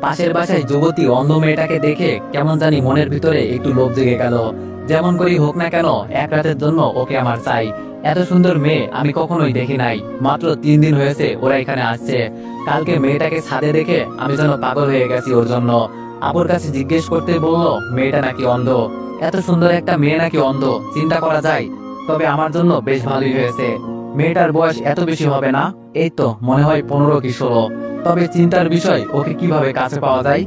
পাশের বাসায় যুবতী অন্ধ মেয়েটাকে দেখে কেমন জানি মনের ভিতরে একটু লোভ জেগে গেল। যেমন করেই হোক না কেন এক রাতের জন্য ওকে আমার চাই। এত সুন্দর মেয়ে আমি কখনোই দেখি নাই। মাত্র 3 দিন হয়েছে ওরা এখানে আসছে। কালকে মেয়েটাকে ছাদে দেখে আমি যেন পাগল হয়ে গেছি ওর জন্য। আপুর কাছে জিজ্ঞেস করতে বললো মেয়েটা নাকি অন্ধ। এত সুন্দর একটা মেয়ে নাকি অন্ধ, চিন্তা করা যায়। তবে আমার জন্য বেশ ভালোই হয়েছে। মেয়েটার বয়স এত বেশি হবে না, এই তো মনে হয় 15 কি 16। তবে চিন্তার বিষয় ওকে কিভাবে কাছে পাওয়া যায়।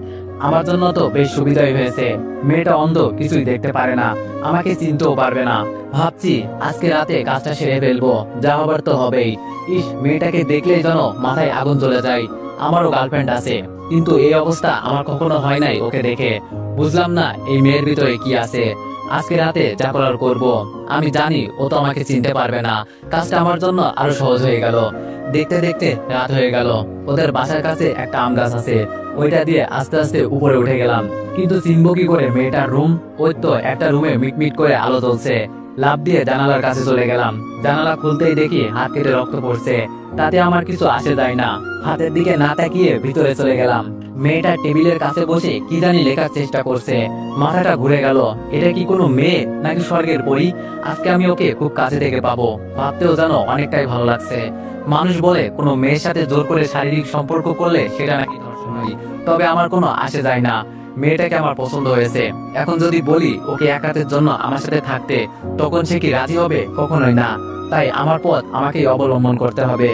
আমার জন্য তো বেশ সুবিধাই হয়েছে। মেয়েটা অন্ধ, কিছুই দেখতে পারে না, আমাকে চিনতেও পারবে না। ভাবছি আজকে রাতে কাজটা সেরে ফেলবো, যা হবার তো হবেই। ইস, মেয়েটাকে দেখলেই যেন মাথায় আগুন জ্বলে যায়। আমারও গার্লফ্রেন্ড আছে, কিন্তু এই অবস্থা আমার কখনো হয় নাই ওকে দেখে। বুঝলাম না এই মেয়ের ভিতরে কি আছে। আজকে রাতে যা করার করবো। আমি জানি ও তো আমাকে চিনতে পারবে না। কাজটা আমার জন্য আরো সহজ হয়ে গেল। দেখতে দেখতে রাত হয়ে গেল। ওদের বাসার কাছে একটা আম গাছ আছে, ওইটা দিয়ে আস্তে আস্তে উপরে উঠে গেলাম। কিন্তু চিনবো কি করে মেয়েটার রুম? ওই তো একটা রুমে মিটমিট করে আলো জ্বলছে। লাফ দিয়ে জানালার কাছে চলে গেলাম। জানালা খুলতেই দেখি হাত কেটে রক্ত পড়ছে। তাতে আমার কিছু আসে যায় না। হাতের দিকে না তাকিয়ে ভিতরে চলে গেলাম। মেয়েটা টেবিলের কাছে বসে কি জানি লেখার চেষ্টা করছে। মাথাটা ঘুরে গেল। এটা কি কোনো মেয়ে নাকি স্বর্গের পরী? আজকে আমি ওকে খুব কাছে থেকে পাবো, ভাবতেও যেন অনেকটাই ভালো লাগছে। মানুষ বলে কোনো মেয়ের সাথে জোর করে শারীরিক সম্পর্ক করলে সেটা নাকি ধর্ষণ হয়। তবে আমার কোনো আসে যায় না। মেয়েটাকে আমার পছন্দ হয়েছে। এখন যদি বলি ওকে এক রাতের জন্য আমার সাথে থাকতে, তখন সে কি রাজি হবে? কখনোই না। তাই আমার পথ আমাকেই অবলম্বন করতে হবে।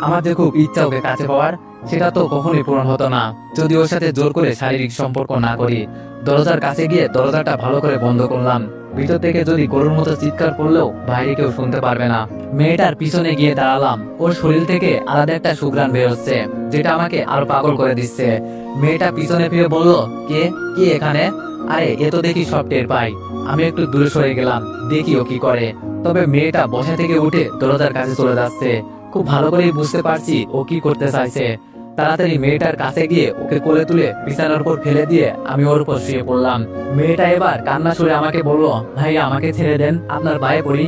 আমার যে খুব ইচ্ছা ওকে কাছে পাওয়ার, সেটা তো কখনোই পূরণ হতো না যদি ওর সাথে জোর করে শারীরিক সম্পর্ক না করি। দরজার কাছে গিয়ে দরজাটা ভালো করে বন্ধ করলাম। ভিতর থেকে যদি গরুর মতো চিৎকার করলেও বাইরে কেউ শুনতে পারবে না। মেয়েটার পিছনে গিয়ে দাঁড়ালাম। ওর শরীর থেকে আলাদা একটা সুঘ্রাণ বের হচ্ছে, যেটা আমাকে আরো পাগল করে দিচ্ছে। মেয়েটা পিছনে ফিরে বলল, কে কি এখানে? আরে এ তো দেখি সব টের পাই। আমি একটু দূরে সরে গেলাম, দেখি ও কি করে। তবে মেয়েটা বসা থেকে উঠে দরজার কাছে চলে যাচ্ছে। খুব ভালো করেই বুঝতে পারছি ও কি করতে চাইছে। তাড়াতাড়ি মেয়েটার কাছে গিয়ে ওকে কোলে তুলে বিছানার উপর ফেলে দিয়ে আমি ওর উপর শুয়ে পড়লাম। মেয়েটা এবার কান্না শুনে আমাকে বলল, ভাই আমাকে ছেড়ে দেন, আপনার পায়ে পড়ি।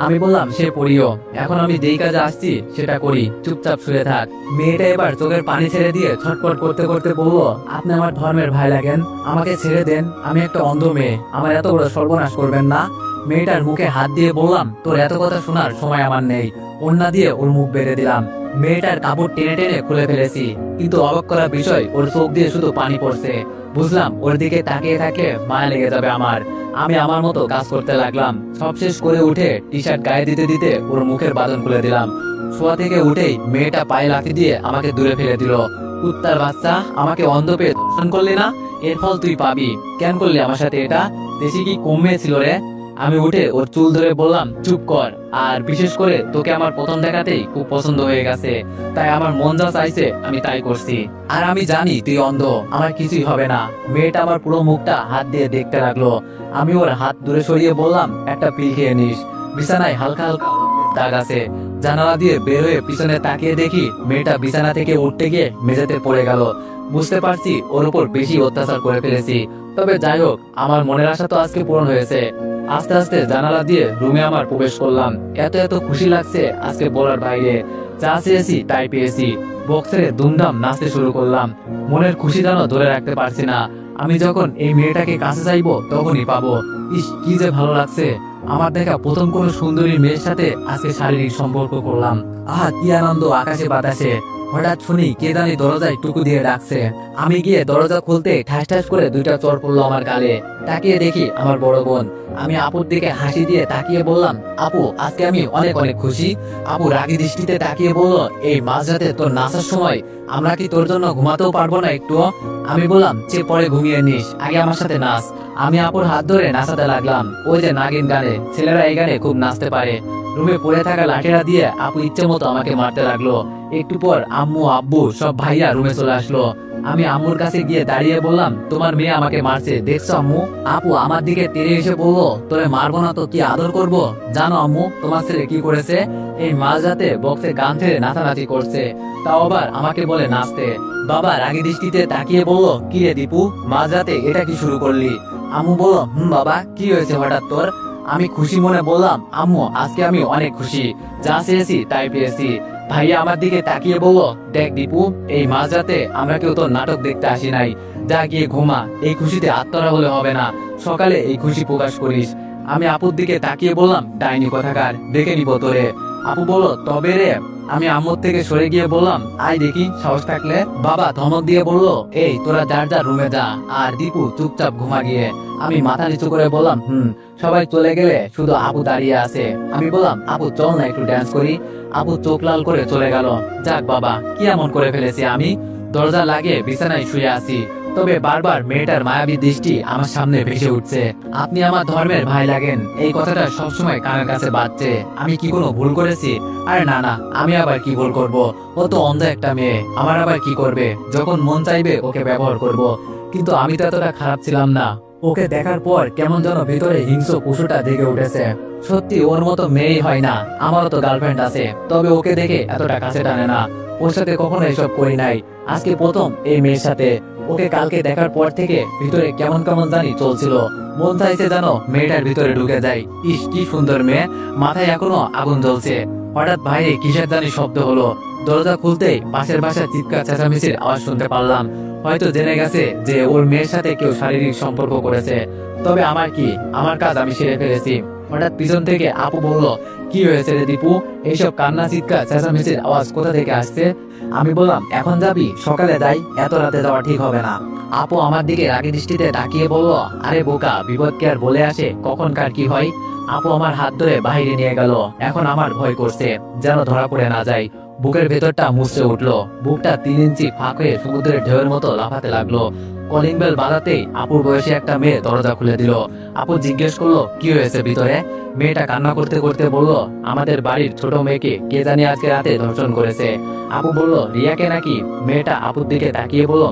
আমি বললাম, সে পড়িও, এখন আমি যেই কাজে আসছি সেটা করি, চুপচাপ শুয়ে থাক। মেয়েটা এবার চোখের পানি ছেড়ে দিয়ে ছটফট করতে করতে বলল, আপনি আমার ধর্মের ভাই লাগেন, আমাকে ছেড়ে দেন, আমি একটা অন্ধ মেয়ে, আমার এত বড় সর্বনাশ করবেন না। মেয়েটার মুখে হাত দিয়ে বললাম, তোর এত কথা শোনার সময় আমার নেই। ওড়না দিয়ে ওর মুখ বেঁধে দিলাম। মেয়েটার কাপড় টেনে টেনে খুলে ফেলেছি, কিন্তু অবাক করার বিষয় ওর চোখ দিয়ে শুধু পানি পড়ছে। বুঝলাম ওর দিকে তাকিয়ে থাকে মায়া লেগে যাবে আমার। আমি আমার মতো কাজ করতে লাগলাম। সব শেষ করে উঠে টি শার্ট গায়ে দিতে দিতে ওর মুখের বাঁধন খুলে দিলাম। শোয়া থেকে উঠেই মেয়েটা পায়ে লাথি দিয়ে আমাকে দূরে ফেলে দিল। কুত্তার বাচ্চা, আমাকে অন্ধ পেয়ে দর্শন করলি না, এর ফল তুই পাবি। কেন করলি আমার সাথে এটা? দেশি কি কমে ছিল রে? আমি উঠে ওর চুল ধরে বললাম, চুপ কর। আর বিশেষ করে তোকে আমার প্রথম দেখাতেই খুব পছন্দ হয়ে গেছে, তাই আমার মন যা চাইছে আমি তাই করছি। আর আমি জানি তুই অন্ধ, আমার কিছুই হবে না। মেয়েটা আমার পুরো মুখটা হাত দিয়ে দেখতে লাগলো। আমি ওর হাত দূরে সরিয়ে বললাম, একটা পিল খেয়ে নিস। বিছানায় হালকা হালকা দাগ আছে। জানালা দিয়ে বের হয়ে পিছনে তাকিয়ে দেখি মেয়েটা বিছানা থেকে উঠতে গিয়ে মেঝেতে পড়ে গেল। বুঝতে পারছি ওর উপর বেশি অত্যাচার করে ফেলেছি। তবে যাই হোক, আমার মনের আশা তো আজকে পূরণ হয়েছে। আস্তে আস্তে জানালা দিয়ে রুমে আমার প্রবেশ করলাম। এত এত খুশি লাগছে আজকে বলার বাইরে। যা চেয়েছি তাই পেয়েছি। বক্সে দুমদাম নাচতে শুরু করলাম। মনের খুশি যেন ধরে রাখতে পারছি না। আমি যখন এই মেয়েটাকে কাছে চাইবো তখনই পাবো। ইস, কি যে ভালো লাগছে। আমার দেখা প্রথম কোন সুন্দরী মেয়ের সাথে আজকে শারীরিক সম্পর্ক করলাম। আহা, কি আনন্দ আকাশে বাতাসে। হঠাৎ শুনি কে জানি দরজায় টুকু দিয়ে ডাকছে। আমি গিয়ে দরজা খুলতে ঠাস ঠাস করে 2টা চড় পড়লো আমার গালে। তাকিয়ে দেখি আমার বড় বোন। আমি আপুর দিকে হাসি দিয়ে তাকিয়ে বললাম, আপু আজকে আমি অনেক অনেক খুশি। আপু রাগী দৃষ্টিতে তাকিয়ে বলল, এই মাঝরাতে তোর নাচার সময় আমরা কি তোর জন্য ঘুমাতেও পারবো না একটুও? আমি বললাম, যে পরে ঘুমিয়ে নিস, আগে আমার সাথে নাচ। আমি আপুর হাত ধরে নাচাতে লাগলাম। ওই যে নাগিন গানে, ছেলেরা এই গানে খুব নাচতে পারে। রুমে পড়ে থাকা লাঠিটা দিয়ে আপু ইচ্ছে মতো আমাকে মারতে লাগলো। একটু পর আম্মু আব্বু সব ভাইয়া রুমে চলে আসলো। আমি আম্মুর কাছে গিয়ে দাঁড়িয়ে বললাম, তোমার মেয়ে আমাকে মারছে, দেখছো আম্মু? আপু আমার দিকে তেড়ে এসে বললো, তোরে মারবো না তো কি আদর করবো? জানো আম্মু তোমার ছেলে কি করেছে? এই মাঝরাতে বক্সে গান ছেড়ে নাচানাচি করছে, তাও আবার আমাকে বলে নাচতে। বাবা রাগী দৃষ্টিতে তাকিয়ে বললো, কি রে দীপু, মাঝরাতে এটা কি শুরু করলি? আম্মু বলল, বাবা কি হয়েছে হঠাৎ তোর? আমি খুশি মনে বললাম, আম্মু আজকে আমি অনেক খুশি, যা চেয়েছি তাই পেয়েছি। ভাইয়া আমার দিকে তাকিয়ে বলল, দেখ দীপু, এই মাঝরাতে আমরা কেউ তোর নাটক দেখতে আসি নাই, যা গিয়ে ঘুমা, এই খুশিতে আত্মরা হলে হবে না, সকালে এই খুশি প্রকাশ করিস। আমি আপুর দিকে তাকিয়ে বললাম, ডাইনি কথাকার, দেখে নিব তোরে। আপু বলল, তবে রে। আমি আম্মুর থেকে সরে গিয়ে বললাম, আয় দেখি সাহস থাকলে। বাবা ধমক দিয়ে বলল, এই তোরা যার যার রুমে যা, আর দীপু চুপচাপ ঘুমা গিয়ে। আমি মাথা নিচু করে বললাম, সবাই চলে গেলে শুধু আপু দাঁড়িয়ে আছে। আমি বললাম, আপু চল না একটু ড্যান্স করি। আপু চোখ লাল করে চলে গেল। যাক বাবা, কি এমন করে ফেলেছি আমি? দরজা লাগিয়ে বিছানায় শুয়ে আছি, তবে বারবার মেয়েটার মায়াবী দৃষ্টি আমার সামনে ভেসে উঠছে। আপনি আমার ধর্মের ভাই লাগেন, এই কথাটা সবসময় কানের কাছে বাজছে। আমি কি কোনো ভুল করেছি? আরে না না, আমি আবার কি ভুল করব? ও তো অন্ধ একটা মেয়ে, আমার আবার কি করবে? যখন মন চাইবে ওকে ব্যবহার করব। কিন্তু আমি তো এতটা খারাপ ছিলাম না। ওকে দেখার পর কেমন যেন ভেতরে হিংস্র পশুটা জেগে উঠেছে। সত্যি ওর মতো মেয়েই হয় না। আমারও তো গার্লফ্রেন্ড আছে, তবে ওকে দেখে এতটা কাছে টানে না। ওর সাথে কখনো এসব করি নাই, আজকে প্রথম এই মেয়ের সাথে। ওকে কালকে দেখার পর থেকে ভিতরে কেমন কেমন জানি চলছিল। মন চাইছে যেন মেয়েটার ভিতরে ঢুকে যায়। ইস কি সুন্দর মেয়ে, মাথায় এখনো আগুন জ্বলছে। হঠাৎ বাইরে কিসের জানি শব্দ হলো। দরজা খুলতেই পাশের বাসায় চিৎকার চেঁচামেচির আওয়াজ শুনতে পারলাম। হয়তো জেনে গেছে যে ওর মেয়ের সাথে কেউ শারীরিক সম্পর্ক করেছে। তবে আমার কি, আমার কাজ আমি সেরে ফেলেছি। হঠাৎ পিছন থেকে আপু বলল, কি হয়েছে রে দীপু? এইসব কান্না চিৎকার চেঁচামেচির আওয়াজ কোথা থেকে আসছে? আমি বললাম, এখন যাবি? সকালে যাই, এত রাতে যাওয়া ঠিক হবে না। আপু আমার দিকে রাগী দৃষ্টিতে তাকিয়ে বলল, আরে বোকা, বিপদ কে আর বলে আসে, কখন কার কি হয়। আপু আমার হাত ধরে বাইরে নিয়ে গেল। এখন আমার ভয় করছে, যেন ধরা পড়ে না যায়। বুকের ভেতরটা মুছড়ে উঠলো। বুকটা 3 ইঞ্চি ফাঁক হয়ে সমুদ্রের ঢেউয়ের মতো লাফাতে লাগলো। কলিং বেল বাজাতেই আপুর বয়সী একটা মেয়ে দরজা খুলে দিল। আপু জিজ্ঞেস করলো, কি হয়েছে ভিতরে? মেয়েটা কান্না করতে করতে বলল, আমাদের বাড়ির ছোট মেয়েকে কে জানি আজকে রাতে ধর্ষণ করেছে। আপু বলল, রিয়াকে নাকি? মেয়েটা আপুর দিকে তাকিয়ে বলল,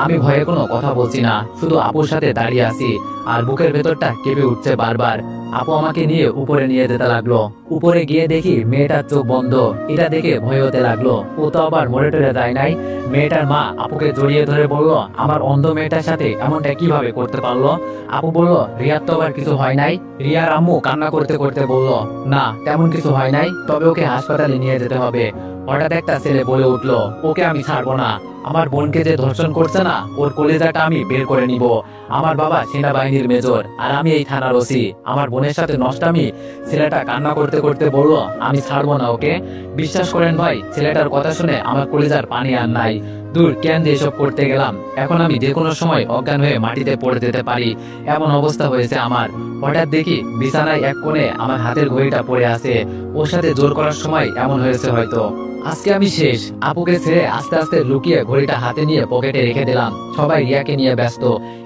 আমি ভয়ে কোনো কথা বলছি না, শুধু আপুর সাথে দাঁড়িয়ে আছি, আর বুকের ভেতরটা কেঁপে উঠছে বারবার। আপু আমাকে নিয়ে উপরে নিয়ে যেতে লাগলো। উপরে গিয়ে দেখি মেয়েটার চোখ বন্ধ। এটা দেখে ভয় হতে লাগলো। ও তো আবার মরে টরে যায় নাই। মেয়েটার মা আপুকে জড়িয়ে ধরে বলল, আমার অন্ধ মেয়েটার সাথে এমনটা কিভাবে করতে পারলো? আপু বলল, রিয়ার তো আবার কিছু হয় নাই। রিয়ার আম্মু কান্না করতে করতে বলল, না তেমন কিছু হয় নাই, তবে ওকে হাসপাতালে নিয়ে যেতে হবে। হঠাৎ একটা ছেলে বলে উঠলো, ওকে আমি ছাড়বো না। আমার বোনকে যে ধর্ষণ করছে না, ওর কলেজাটা আমি বের করে নিব। আমার বাবা সেনাবাহিনীর মেজর, আর আমি এই থানার ওসি। আমার বোনের সাথে নষ্টামি। ছেলেটা কান্না করতে করতে বলল, আমি ছাড়বো না ওকে। বিশ্বাস করেন ভাই, ছেলেটার কথা শুনে আমার কলেজার পানি আর নাই। দূর, কেন যে এসব করতে গেলাম। এখন আমি যে কোনো সময় অজ্ঞান হয়ে মাটিতে পড়ে যেতে পারি, এমন অবস্থা হয়েছে আমার। হঠাৎ দেখি বিছানায় এক কোণে আমার হাতের ঘড়িটা পড়ে আছে। ওর সাথে জোর করার সময় এমন হয়েছে হয়তো। আজকে আমি শেষ। আপুকে ছেড়ে আস্তে আস্তে লুকিয়ে ঘড়িটা হাতে নিয়ে পকেটে রেখে দিলাম। সবাই রিয়াকে নিয়ে ব্যস্ত,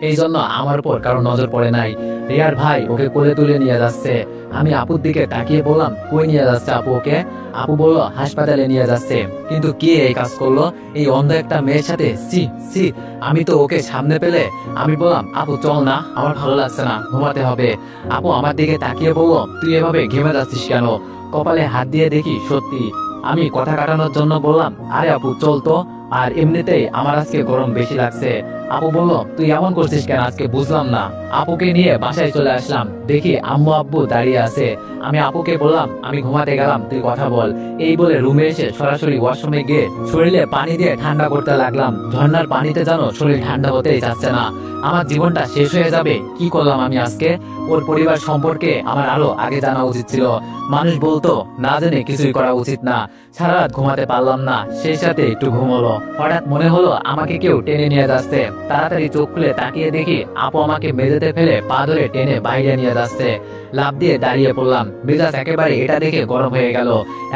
এই জন্য আমার উপর কারো নজর পড়ে নাই। রিয়ার ভাই ওকে কোলে তুলে নিয়ে যাচ্ছে। আমি আপুর দিকে তাকিয়ে বললাম, কই নিয়ে যাচ্ছে আপু ওকে? আপু বলল, হাসপাতালে নিয়ে যাচ্ছে। কিন্তু কে এই কাজ করলো? এই অন্ধ একটা মেয়ের সাথে? সি সি, আমি তো ওকে সামনে পেলে। আমি বললাম, আপু চল না, আমার ভালো লাগছে না, ঘুমাতে হবে। আপু আমার দিকে তাকিয়ে বলল, তুই এভাবে ঘেমে যাচ্ছিস কেন? কপালে হাত দিয়ে দেখি সত্যি। আমি কথা কাটানোর জন্য বললাম, আরে আপু চল তো, আর এমনিতেই আমার আজকে গরম বেশি লাগছে। আপু বলল, তুই এমন করছিস কেন আজকে, বুঝলাম না। আপুকে নিয়ে বাসায় চলে আসলাম। দেখি আম্মু আব্বু দাঁড়িয়ে আছে। আমি আপুকে বললাম, আমি ঘুমাতে গেলাম, তুই কথা বল। এই বলে রুমে এসে সরাসরি ওয়াশরুমে গিয়ে শরীরে পানি দিয়ে ঠান্ডা করতে লাগলাম। ঝর্ণার পানিতে জানো শরীর ঠান্ডা হতেই যাচ্ছে না। আমার জীবনটা শেষ হয়ে যাবে। কি করলাম আমি আজকে? ওর পরিবার সম্পর্কে আমার আরো আগে জানা উচিত ছিল। মানুষ বলতো না জেনে কিছুই করা উচিত না। সারা রাত ঘুমাতে পারলাম না, সেই সাথে একটু ঘুম হলো। হঠাৎ মনে হলো আমাকে কেউ টেনে নিয়ে যাচ্ছে। তাড়াতাড়ি চোখ খুলে তাকিয়ে দেখি আপু আমাকে মেঝেতে ফেলে পা ধরে টেনে বাইরে নিয়ে যাচ্ছে। লাফ দিয়ে দাঁড়িয়ে পড়লাম। মেজাজ একেবারে এটা দেখে গরম হয়ে গেল।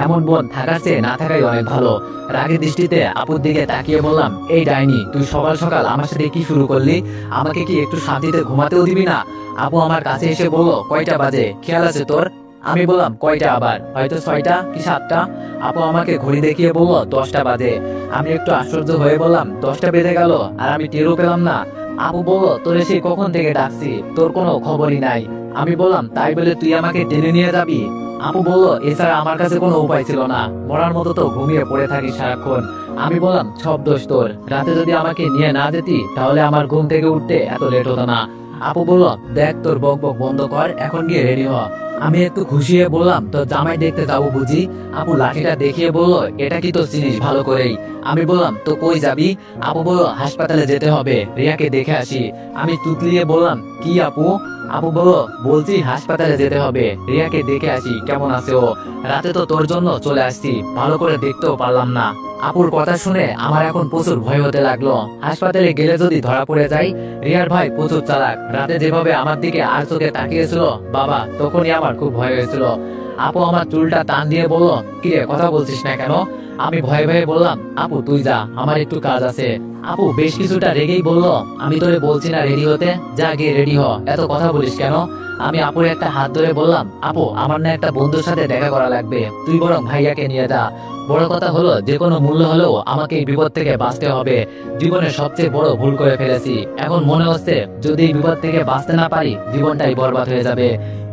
এমন বোন থাকার চেয়ে না থাকাই অনেক ভালো। রাগের দৃষ্টিতে আপুর দিকে তাকিয়ে বললাম, এই ডাইনি, তুই সকাল সকাল আমার সাথে কি শুরু করলি? আমাকে কি একটু শান্তিতে ঘুমাতেও দিবি না? আপু আমার কাছে এসে বলল, কয়টা বাজে, খেয়াল আছে তোর? আমি বললাম, কয়টা আবার? হয়তো 6টা কি 7টা। আপু আমাকে ঘড়ি দেখিয়ে বলল, 10টা বাজে। আমি একটু আশ্চর্য হয়ে বললাম, 10টা বেজে গেল আর আমি টেরও পেলাম না? আপু বলল, তোরে সেই কখন থেকে ডাকছি, তোর কোনো খবরই নাই। আমি বললাম, তাই বলে তুই আমাকে টেনে নিয়ে যাবি? আপু বলল, এছাড়া আমার কাছে কোনো উপায় ছিল না। মরার মতো তো ঘুমিয়ে পড়ে থাকি সারাক্ষণ। আমি বললাম সব দোষ তোর, রাতে যদি আমাকে নিয়ে না যেতি তাহলে আমার ঘুম থেকে উঠতে এত লেট হতো না। আপু বলল, দেখ তোর বক বক বন্ধ কর, এখন গিয়ে রেডি হ। আমি একটু খুশি হয়ে বললাম, তোর জামাই দেখতে যাবো বুঝি? আপু লাঠিটা দেখিয়ে বলল, এটা কি তোর জিনিস ভালো করেই। আমি বললাম, তো কই যাবি? আপু বলল, হাসপাতালে যেতে হবে, রিয়াকে দেখে আসি। আমি তুতলিয়ে বললাম, কি আপু? আপু বলল, বলছি হাসপাতালে যেতে হবে, রিয়াকে দেখে আসি কেমন আছে ও। রাতে তো তোর জন্য চলে আসছি, ভালো করে দেখতেও পারলাম না। আপুর কথা শুনে আমার এখন প্রচুর ভয় হতে লাগলো। হাসপাতালে গেলে যদি ধরা পড়ে যাই। রিয়ার ভাই প্রচুর চালাক, রাতে যেভাবে আমার দিকে আর চোখে তাকিয়েছিল বাবা, তখনই আমার খুব ভয় হয়েছিল। আপু আমার চুলটা টান দিয়ে বলল, কিরে কথা বলছিস না কেন? আমি ভয়ে ভয়ে বললাম, আপু তুই যা, আমার একটু কাজ আছে। আপু বেশ কিছুটা রেগেই বলল, আমি তোরে বলছি না রেডি হতে, যা গিয়ে রেডি হ, এত কথা বলিস কেন? আমি আপুর একটা হাত ধরে বললাম, আপু আমার না একটা বন্ধুর সাথে দেখা করা লাগবে, তুই বরং ভাইয়াকে নিয়ে যা। বড় কথা হলো যে কোনো মূল্য হলেও আমাকে এই বিপদ থেকে বাঁচতে হবে। জীবনের সবচেয়ে বড় ভুল করে ফেলেছি, এখন মনে হচ্ছে যদি এই বিপদ থেকে বাঁচতে না পারি জীবনটাই বরবাদ হয়ে যাবে।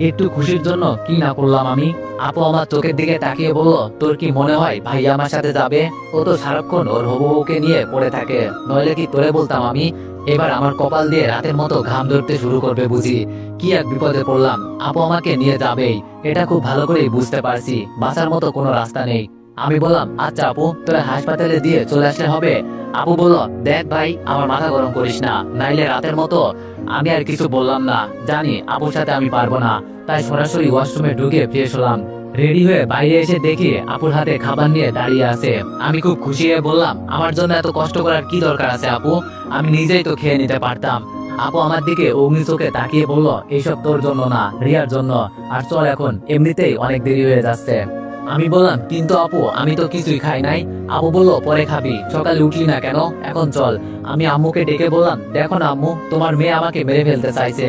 একটু খুশির জন্য কি না করলাম আমি। আপু আমার চোখের দিকে তাকিয়ে বলল, তোর কি মনে হয় ভাইয়া আমার সাথে যাবে? ও তো সারাক্ষণ ওর হবু বউকে নিয়ে পড়ে থাকে, নইলে কি তোরে বলতাম আমি? এবার আমার কপাল দিয়ে রাতের মতো ঘাম ধরতে শুরু করবে বুঝি। কি এক বিপদে পড়লাম, আপু আমাকে নিয়ে যাবেই, এটা খুব ভালো করেই বুঝতে পারছি, বাঁচার মতো কোনো রাস্তা নেই। আমি বললাম, আচ্ছা আপু তোরা হাসপাতালে দিয়ে চলে আসলে হবে। আপু বলল, দেখ ভাই আমার মাথা গরম করিস না, নাইলে রাতের মতো। আমি আর কিছু বললাম না, জানি আপুর সাথে আমি পারবো না, তাই সরাসরি ওয়াশরুমে ঢুকে ফ্রেশ হলাম। রেডি হয়ে বাইরে এসে দেখি আপুর হাতে খাবার নিয়ে দাঁড়িয়ে আছে। আমি খুব খুশি হয়ে বললাম, আমার জন্য এত কষ্ট করার কি দরকার আছে আপু, আমি নিজেই তো খেয়ে নিতে পারতাম। আপু আমার দিকে অগ্নি চোখে তাকিয়ে বলল, এইসব তোর জন্য না, রিয়ার জন্য, আর চল এখন, এমনিতেই অনেক দেরি হয়ে যাচ্ছে। আমি বললাম, কিন্তু আপু আমি তো কিছুই খাই নাই। আপু বলল, পরে খাবি, সকালে উঠলি না কেন, এখন চল। আমি আম্মুকে ডেকে বললাম, দেখো না আম্মু, তোমার মেয়ে আমাকে মেরে ফেলতে চাইছে।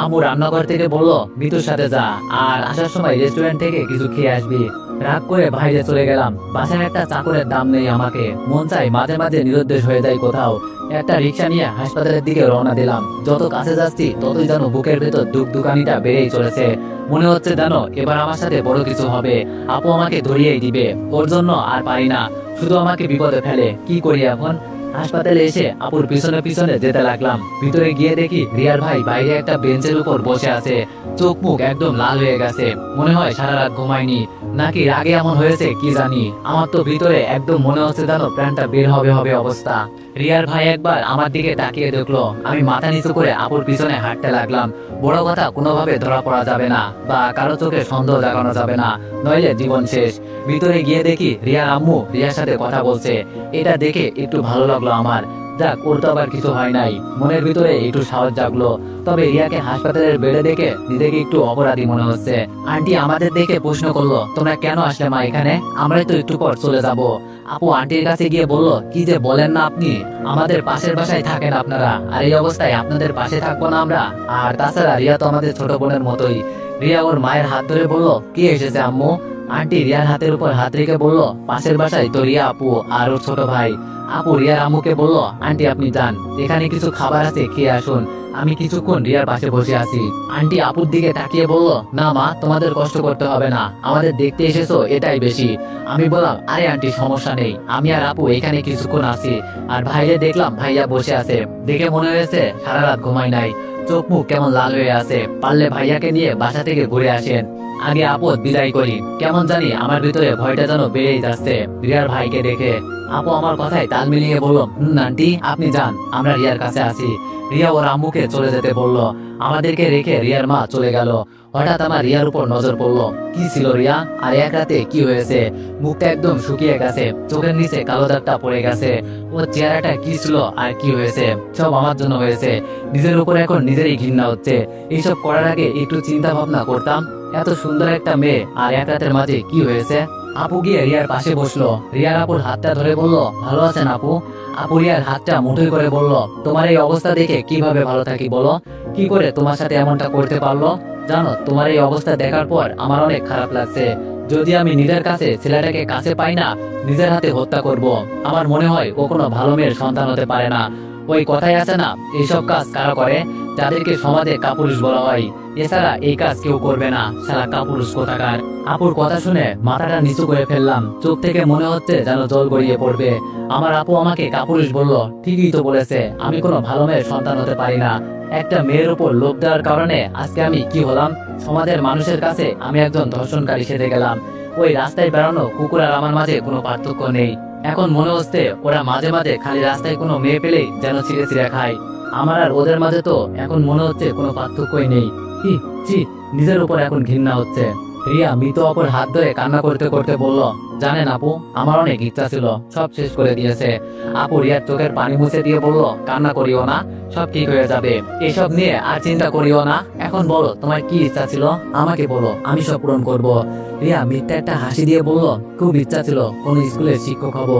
আম্মু রান্নাঘর থেকে বলল, মিতুর সাথে যা, আর আসার সময় রেস্টুরেন্ট থেকে কিছু খেয়ে আসবি। রাগ করে বাইরে চলে গেলাম। বাসায় একটা চাকরের দাম নেই আমাকে, মন চাই মাঝে মাঝে নিরুদ্দেশ হয়ে যায় কোথাও। একটা রিক্সা নিয়ে হাসপাতালের দিকে রওনা দিলাম। যত কাছে যাচ্ছি ততই যেন বুকের ভেতর দুকানিটা বেড়েই চলেছে। মনে হচ্ছে জানো এবার আমার সাথে বড় কিছু হবে, আপু আমাকে ধরিয়েই দিবে, ওর জন্য আর পারি না, শুধু আমাকে বিপদে ফেলে। কি করি এখন? হাসপাতালে এসে আপুর পিছনে পিছনে যেতে লাগলাম। ভিতরে গিয়ে দেখি রিয়ার ভাই বাইরে একটা বেঞ্চের উপর বসে আছে, চোখ মুখ একদম লাল হয়ে গেছে, মনে হয় সারা রাত ঘুমায়নি, নাকি আগে এমন হয়েছে কি জানি। আমার তো ভিতরে একদম মনে হচ্ছে জানো প্রাণটা বের হবে হবে অবস্থা। রিয়ার ভাই একবার আমার দিকে তাকিয়ে দেখলো, আমি মাথা নিচু করে আপুর পিছনে হাঁটতে লাগলাম। বড় কথা কোনোভাবে ধরা পড়া যাবে না, বা কারো চোখে সন্দেহ জাগানো যাবে না, নইলে জীবন শেষ। ভিতরে গিয়ে দেখি রিয়ার আম্মু রিয়ার সাথে কথা বলছে। এটা দেখে একটু ভালো লাগলো আমার, যাক ওর তো আবার কিছু হয় নাই, মনের ভিতরে একটু সাহস জাগলো। তবে রিয়াকে হাসপাতালের বেডে দেখে নিজেকে একটু অপরাধী মনে হচ্ছে। আন্টি আমাদের দেখে প্রশ্ন করলো, তোমরা কেন আসলে মা এখানে, আমরাই তো একটু পর চলে যাব। আপু আন্টির কাছে গিয়ে বলল, কি যে বলেন না আপনি, আমাদের পাশের বাসায় থাকেন আপনারা, আর এই অবস্থায় আপনাদের পাশে থাকবো না আমরা? আর তাছাড়া রিয়া তো আমাদের ছোট বোনের মতোই। রিয়া ওর মায়ের হাত ধরে বলল, কি এসেছে আম্মু? আন্টি রিয়ার হাতের উপর হাত রেখে বলল, পাশের বাসায় তো রিয়া আপু আর ওর ছোট ভাই। আপু রিয়ার আম্মুকে বলল, আন্টি আপনি যান, এখানে কিছু খাবার আছে খেয়ে আসুন, আমি কিছুক্ষণ রিয়ার পাশে বসে আছি। আন্টি আপুর দিকে তাকিয়ে বলল, না মা তোমাদের কষ্ট করতে হবে না, আমাদের দেখতে এসেছো এটাই বেশি। আমি বললাম, আরে আন্টি সমস্যা নেই, আমি আর আপু এখানে কিছুক্ষণ আছি। আর বাইরে দেখলাম ভাইয়া বসে আছে, দেখে মনে হয়েছে সারা রাত ঘুমাই নাই, চোখ মুখ কেমন লাল হয়ে আছে, পারলে ভাইয়াকে নিয়ে বাসা থেকে ঘুরে আসেন, আগে আপদ বিদায় করি। কেমন জানি আমার ভিতরে ভয়টা যেন বেড়েই যাচ্ছে রিয়ার ভাইকে দেখে। আপু আমার কথায় তাল মিলিয়ে বলল, আন্টি আপনি যান, আমরা রিয়ার কাছে আছি। রিয়া ওর আম্মুকে চলে যেতে বলল। আমাদেরকে রেখে রিয়ার মা চলে গেল। হঠাৎ আমার রিয়ার উপর নজর পড়লো। কি ছিল রিয়া, আর এক রাতে কি হয়েছে? মুখটা একদম শুকিয়ে গেছে, চোখের নিচে কালো দাগটা পড়ে গেছে। ওর চেহারাটা কি ছিল আর কি হয়েছে, সব আমার জন্য হয়েছে। নিজের উপর এখন নিজেরই ঘৃণা হচ্ছে। এইসব করার আগে একটু চিন্তা ভাবনা করতাম। এত সুন্দর একটা মেয়ে, আর এক রাতের মাঝে কি হয়েছে? আপু গিয়ে রিয়ার পাশে বসলো। রিয়ার আপুর হাতটা ধরে বলল, ভালো আছেন আপু? আপু রিয়ার হাতটা মুঠোই করে বলল, তোমার এই অবস্থা দেখে কিভাবে ভালো থাকি বলো? কি করে তোমার সাথে এমনটা করতে পারলো? জানো তোমার এই অবস্থা দেখার পর আমার অনেক খারাপ লাগছে। যদি আমি নিজের কাছে ছেলেটাকে কাছে পাই না, নিজের হাতে হত্যা করব। আমার মনে হয় ও কোনো ভালো মেয়ের সন্তান হতে পারে না। ওই কথাই আছে না, এইসব কাজ কারা করে? যাদেরকে সমাজে কাপুরুষ বলা হয়। এছাড়া এই কাজ কেউ করবে না, সারা কাপুরুষ কোথাকার। আপুর কথা শুনে মাথাটা নিচু করে ফেললাম, চোখ থেকে মনে হচ্ছে যেন জল গড়িয়ে পড়বে। আমার আপু আমাকে কাপুরুষ বলল, ঠিকই তো বলেছে, আমি কোনো ভালো মেয়ের সন্তান হতে পারি না। একটা মেয়ের উপর লোভ দেওয়ার কারণে আজকে আমি কি হলাম? সমাজের মানুষের কাছে আমি একজন ধর্ষণকারী সেজে গেলাম। ওই রাস্তায় বেড়ানো কুকুর আর আমার মাঝে কোনো পার্থক্য নেই। এখন মনে হচ্ছে ওরা মাঝে মাঝে খালি রাস্তায় কোনো মেয়ে পেলেই যেন ছিঁড়ে ছিঁড়ে খায়। আমার আর ওদের মাঝে তো এখন মনে হচ্ছে কোনো পার্থক্যই নেই। ছি, নিজের উপর এখন ঘৃণা হচ্ছে। রিয়া মৃত অপর হাত ধরে কান্না করতে করতে বলল, জানেন আপু, আমার অনেক ইচ্ছা ছিল, সব শেষ করে দিয়েছে। আপু রিয়ার চোখের পানি মুছে দিয়ে বলল, কান্না করিও না, সব ঠিক হয়ে যাবে, এসব নিয়ে আর চিন্তা করিও না। এখন বলো তোমার কি ইচ্ছা ছিল, আমাকে বলো, আমি সব পূরণ করব। রিয়া মিথ্যা একটা হাসি দিয়ে বলল, খুব ইচ্ছা ছিল কোন স্কুলের শিক্ষক হব।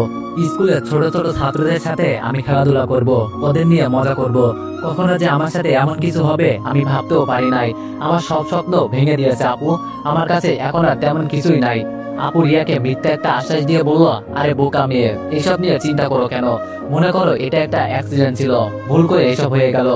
স্কুলের ছোট ছোট ছাত্রদের সাথে আমি খেলাধুলা করব, ওদের নিয়ে মজা করব। কখনো যে আমার সাথে এমন কিছু হবে আমি ভাবতেও পারি নাই। আমার সব স্বপ্ন ভেঙে দিয়েছে আপু, আমার কাছে এখন আর তেমন কিছুই নাই। আপু রিয়াকে মিথ্যা একটা আশ্বাস দিয়ে বলল, আরে বোকা মেয়ে, এসব নিয়ে চিন্তা করো কেন? মনে করো এটা একটা অ্যাক্সিডেন্ট ছিল, ভুল করে এসব হয়ে গেল।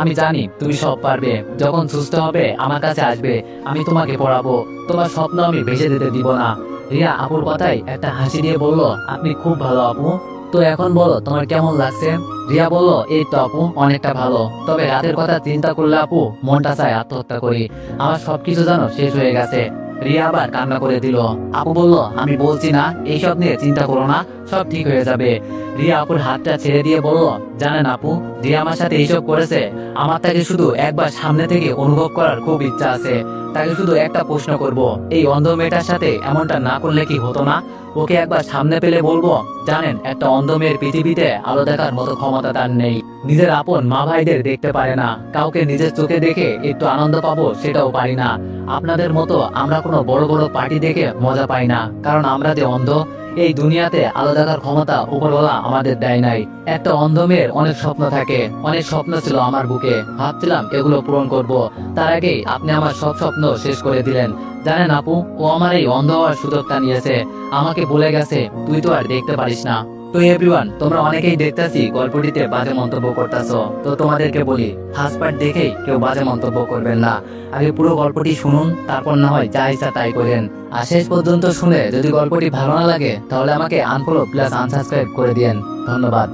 আমি জানি তুমি সব পারবে, যখন সুস্থ হবে আমার কাছে আসবে, আমি তোমাকে পড়াবো, তোমার স্বপ্ন আমি ভেসে যেতে দিব না। রিয়া আপুর কথায় একটা হাসি দিয়ে বলল, আপনি খুব ভালো আপু, তো এখন বলো তোমার কেমন লাগছে? রিয়া বলল, এই তো আপু, অনেকটা ভালো, তবে রাতের কথা চিন্তা করলে আপু মনটা চায় আত্মহত্যা করি, আমার সবকিছু যেন শেষ হয়ে গেছে। রিয়া আবার কান্না করে দিল। আপু বলল, আমি বলছি না এইসব নিয়ে চিন্তা করো না, সব ঠিক হয়ে যাবে। রিয়া আপুর হাতটা ছেড়ে দিয়ে বলল, জানেন আপু, রিয়া আমার সাথে এইসব করেছে, আমার তাকে শুধু একবার সামনে থেকে অনুভব করার খুব ইচ্ছা আছে। তাকে শুধু একটা প্রশ্ন করব, এই অন্ধ মেয়েটার সাথে এমনটা না করলে কি হতো না? ওকে একবার সামনে পেলে বলবো, জানেন একটা অন্ধ মেয়ের পৃথিবীতে আলো দেখার মতো ক্ষমতা তার নেই। নিজের আপন মা ভাইদের দেখতে পারে না, কাউকে নিজের চোখে দেখে একটু আনন্দ পাবো সেটাও পারি না। আপনাদের মতো আমরা কোনো বড় বড় পার্টি দেখে মজা পাই না, কারণ আমরা যে অন্ধ। এই দুনিয়াতে আলো দেখার ক্ষমতা উপরওয়ালা আমাদের দেয় নাই। একটা অন্ধ মেয়ের অনেক স্বপ্ন থাকে, অনেক স্বপ্ন ছিল আমার বুকে, ভাবছিলাম এগুলো পূরণ করব। তার আগেই আপনি আমার সব স্বপ্ন শেষ করে দিলেন। জানেন আপু, ও আমার এই অন্ধ হওয়ার সুযোগটা নিয়েছে, আমাকে বলে গেছে তুই তো আর দেখতে পারিস না। তো এভরিওয়ান, তোমরা অনেকেই দেখতেছি গল্পটিতে বাজে মন্তব্য করতেছো, তো তোমাদেরকে বলি ফার্স্ট পার্ট দেখেই কেউ বাজে মন্তব্য করবেন না। আগে পুরো গল্পটি শুনুন, তারপর না হয় যা ইচ্ছা তাই করেন। আর শেষ পর্যন্ত শুনে যদি গল্পটি ভালো না লাগে তাহলে আমাকে আনফলো প্লাস আনসাবস্ক্রাইব করে দিয়েন। ধন্যবাদ।